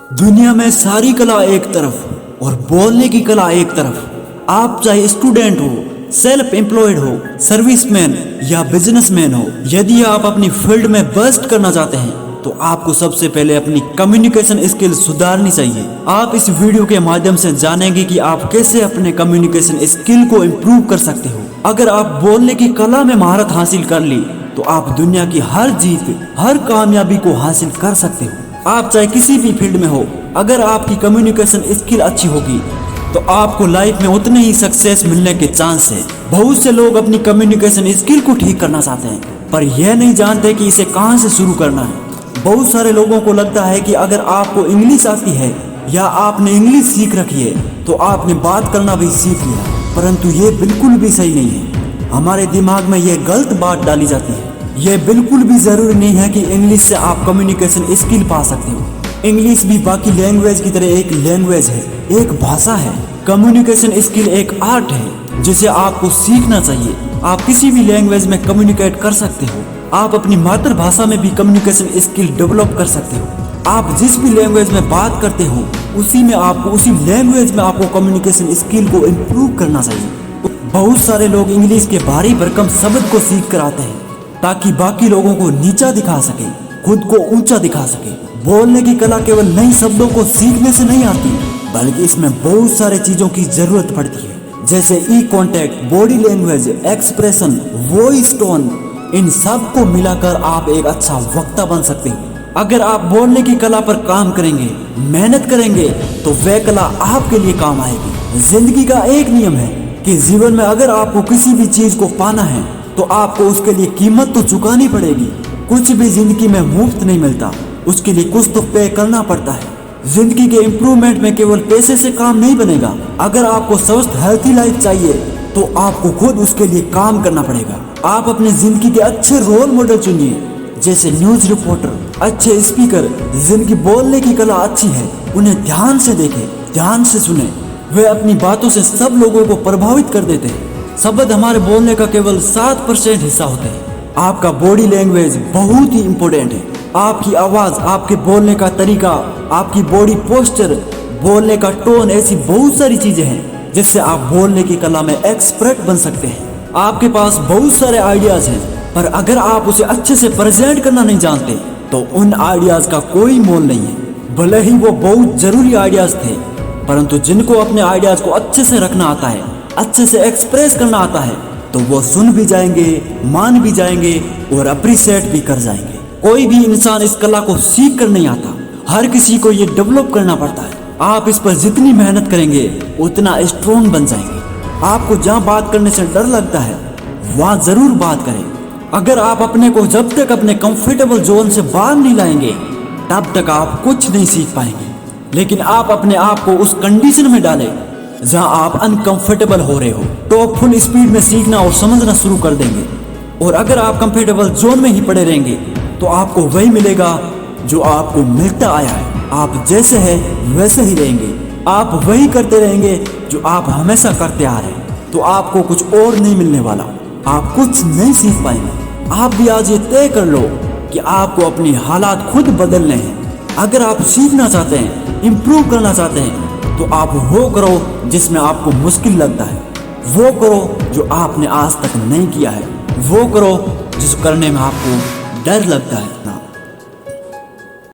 दुनिया में सारी कला एक तरफ और बोलने की कला एक तरफ। आप चाहे स्टूडेंट हो, सेल्फ एम्प्लॉयड हो, सर्विसमैन या बिजनेसमैन हो, यदि आप अपनी फील्ड में बस्ट करना चाहते हैं तो आपको सबसे पहले अपनी कम्युनिकेशन स्किल सुधारनी चाहिए। आप इस वीडियो के माध्यम से जानेंगे कि आप कैसे अपने कम्युनिकेशन स्किल को इम्प्रूव कर सकते हो। अगर आप बोलने की कला में महारत हासिल कर ली तो आप दुनिया की हर जीत, हर कामयाबी को हासिल कर सकते हो। आप चाहे किसी भी फील्ड में हो, अगर आपकी कम्युनिकेशन स्किल अच्छी होगी तो आपको लाइफ में उतने ही सक्सेस मिलने के चांस है। बहुत से लोग अपनी कम्युनिकेशन स्किल को ठीक करना चाहते हैं पर यह नहीं जानते कि इसे कहां से शुरू करना है। बहुत सारे लोगों को लगता है कि अगर आपको इंग्लिश आती है या आपने इंग्लिश सीख रखी है तो आपने बात करना भी सीख लिया, परंतु ये बिल्कुल भी सही नहीं है। हमारे दिमाग में यह गलत बात डाली जाती है। यह बिल्कुल भी जरूरी नहीं है कि इंग्लिश से आप कम्युनिकेशन स्किल पा सकते हो। इंग्लिश भी बाकी लैंग्वेज की तरह एक लैंग्वेज है, एक भाषा है। कम्युनिकेशन स्किल एक आर्ट है जिसे आपको सीखना चाहिए। आप किसी भी लैंग्वेज में कम्युनिकेट कर सकते हो। आप अपनी मातृभाषा में भी कम्युनिकेशन स्किल डेवलप कर सकते हो। आप जिस भी लैंग्वेज में बात करते हो उसी लैंग्वेज में आपको कम्युनिकेशन स्किल को इम्प्रूव करना चाहिए। बहुत सारे लोग इंग्लिश के भारी भरकम शब्द को सीख कर आते हैं ताकि बाकी लोगों को नीचा दिखा सके, खुद को ऊंचा दिखा सके। बोलने की कला केवल नई शब्दों को सीखने से नहीं आती, बल्कि इसमें बहुत सारे चीजों की जरूरत पड़ती है, जैसे eye contact, body language, expression, voice tone. इन सब को मिलाकर आप एक अच्छा वक्ता बन सकते हैं। अगर आप बोलने की कला पर काम करेंगे, मेहनत करेंगे तो वह कला आपके लिए काम आएगी। जिंदगी का एक नियम है कि जीवन में अगर आपको किसी भी चीज को पाना है तो आपको उसके लिए कीमत तो चुकानी पड़ेगी। कुछ भी जिंदगी में मुफ्त नहीं मिलता, उसके लिए कुछ तो पे करना पड़ता है। जिंदगी के इम्प्रूवमेंट में केवल पैसे से काम नहीं बनेगा। अगर आपको स्वस्थ हेल्थी लाइफ चाहिए तो आपको खुद उसके लिए काम करना पड़ेगा। आप अपनी जिंदगी के अच्छे रोल मॉडल चुनिए, जैसे न्यूज रिपोर्टर, अच्छे स्पीकर। जिनकी बोलने की कला अच्छी है उन्हें ध्यान से देखें, ध्यान से सुने। वे अपनी बातों से सब लोगों को प्रभावित कर देते हैं। शब्द हमारे बोलने का केवल 7% हिस्सा होते हैं। आपका बॉडी लैंग्वेज बहुत ही इम्पोर्टेंट है। आपकी आवाज, आपके बोलने का तरीका, आपकी बॉडी पोस्चर, बोलने का टोन, ऐसी बहुत सारी चीजें हैं जिससे आप बोलने की कला में एक्सपर्ट बन सकते हैं। आपके पास बहुत सारे आइडियाज हैं पर अगर आप उसे अच्छे से प्रेजेंट करना नहीं जानते तो उन आइडियाज का कोई मोल नहीं है। भले ही वो बहुत जरूरी आइडियाज थे, परंतु जिनको अपने आइडियाज को अच्छे से रखना आता है, अच्छे से एक्सप्रेस करना आता है, तो वो सुन भी जाएंगे, मान भी जाएंगे और अप्रिशिएट भी कर जाएंगे। कोई भी इंसान इस कला को सीख कर नहीं आता, हर किसी को ये डेवलप करना पड़ता है। आप इस पर जितनी मेहनत करेंगे उतना स्ट्रॉन्ग बन जाएंगे। आपको जहाँ बात करने से डर लगता है वहाँ जरूर बात करें। अगर आप अपने को जब तक अपने कंफर्टेबल जोन से बाहर नहीं लाएंगे तब तक आप कुछ नहीं सीख पाएंगे। लेकिन आप अपने आप को उस कंडीशन में डालें जहां आप अनकंफर्टेबल हो रहे हो तो आप फुल स्पीड में सीखना और समझना शुरू कर देंगे। और अगर आप कंफर्टेबल जोन में ही पड़े रहेंगे तो आपको वही मिलेगा जो आपको मिलता आया है। आप जैसे है वैसे ही रहेंगे, आप वही करते रहेंगे जो आप हमेशा करते आ रहे हैं, तो आपको कुछ और नहीं मिलने वाला, आप कुछ नहीं सीख पाएंगे। आप भी आज ये तय कर लो कि आपको अपनी हालात खुद बदलने हैं। अगर आप सीखना चाहते हैं, इम्प्रूव करना चाहते हैं तो आप वो करो जिसमें आपको मुश्किल लगता है, वो करो जो आपने आज तक नहीं किया है, वो करो जिस करने में आपको डर लगता है।